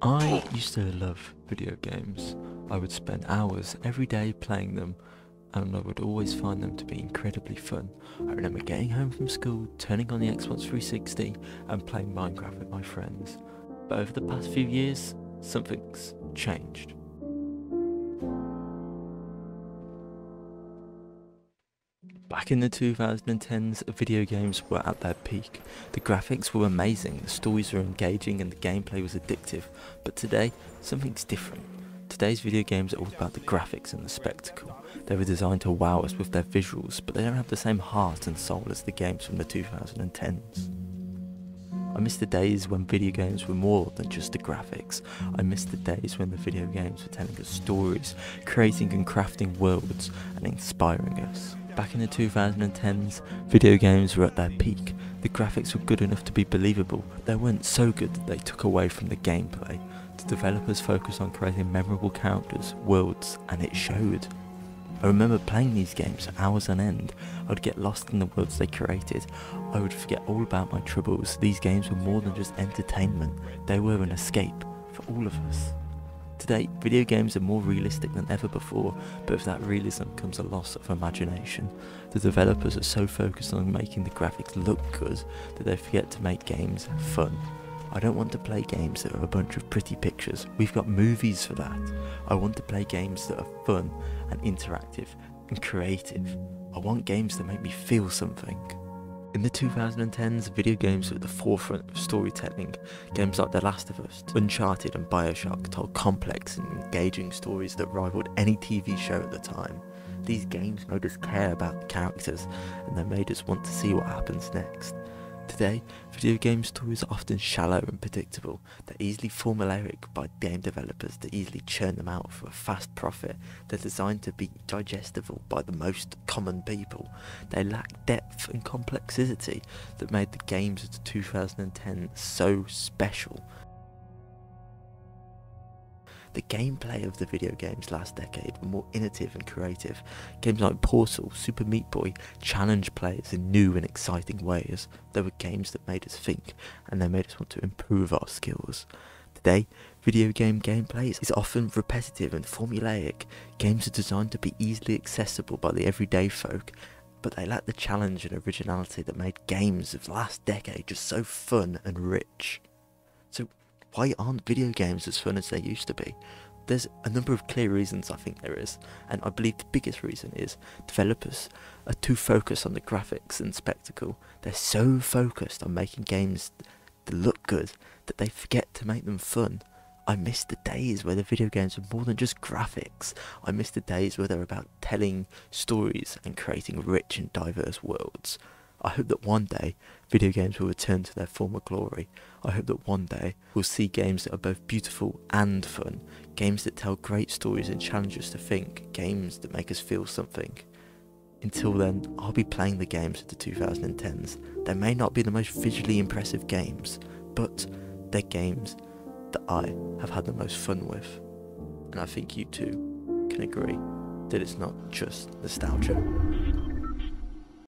I used to love video games. I would spend hours every day playing them, and I would always find them to be incredibly fun. I remember getting home from school, turning on the Xbox 360 and playing Minecraft with my friends. But over the past few years, something's changed. Back in the 2010s, video games were at their peak. The graphics were amazing, the stories were engaging and the gameplay was addictive. But today, something's different. Today's video games are all about the graphics and the spectacle. They were designed to wow us with their visuals, but they don't have the same heart and soul as the games from the 2010s. I miss the days when video games were more than just the graphics. I miss the days when the video games were telling us stories, creating and crafting worlds, and inspiring us. Back in the 2010s, video games were at their peak. The graphics were good enough to be believable. They weren't so good that they took away from the gameplay. The developers focused on creating memorable characters, worlds, and it showed. I remember playing these games for hours on end. I would get lost in the worlds they created. I would forget all about my troubles. These games were more than just entertainment. They were an escape for all of us. Today, video games are more realistic than ever before, but with that realism comes a loss of imagination. The developers are so focused on making the graphics look good that they forget to make games fun. I don't want to play games that are a bunch of pretty pictures. We've got movies for that. I want to play games that are fun and interactive and creative. I want games that make me feel something. In the 2010s, video games were at the forefront of storytelling. Games like The Last of Us, Uncharted and Bioshock told complex and engaging stories that rivaled any TV show at the time. These games made us care about the characters, and they made us want to see what happens next. Today, video game stories are often shallow and predictable. They're easily formulaic by game developers to easily churn them out for a fast profit. They're designed to be digestible by the most common people. They lack depth and complexity that made the games of the 2010 so special. The gameplay of the video games last decade were more innovative and creative. Games like Portal, Super Meat Boy challenged players in new and exciting ways. They were games that made us think, and they made us want to improve our skills. Today, video game gameplay is often repetitive and formulaic. Games are designed to be easily accessible by the everyday folk, but they lack the challenge and originality that made games of the last decade just so fun and rich. So why aren't video games as fun as they used to be? There's a number of clear reasons I think there is, and I believe the biggest reason is developers are too focused on the graphics and spectacle. They're so focused on making games that look good that they forget to make them fun. I miss the days where the video games were more than just graphics. I miss the days where they're about telling stories and creating rich and diverse worlds. I hope that one day video games will return to their former glory. I hope that one day we'll see games that are both beautiful and fun, games that tell great stories and challenge us to think, games that make us feel something. Until then, I'll be playing the games of the 2010s. They may not be the most visually impressive games, but they're games that I have had the most fun with. And I think you too can agree that it's not just nostalgia.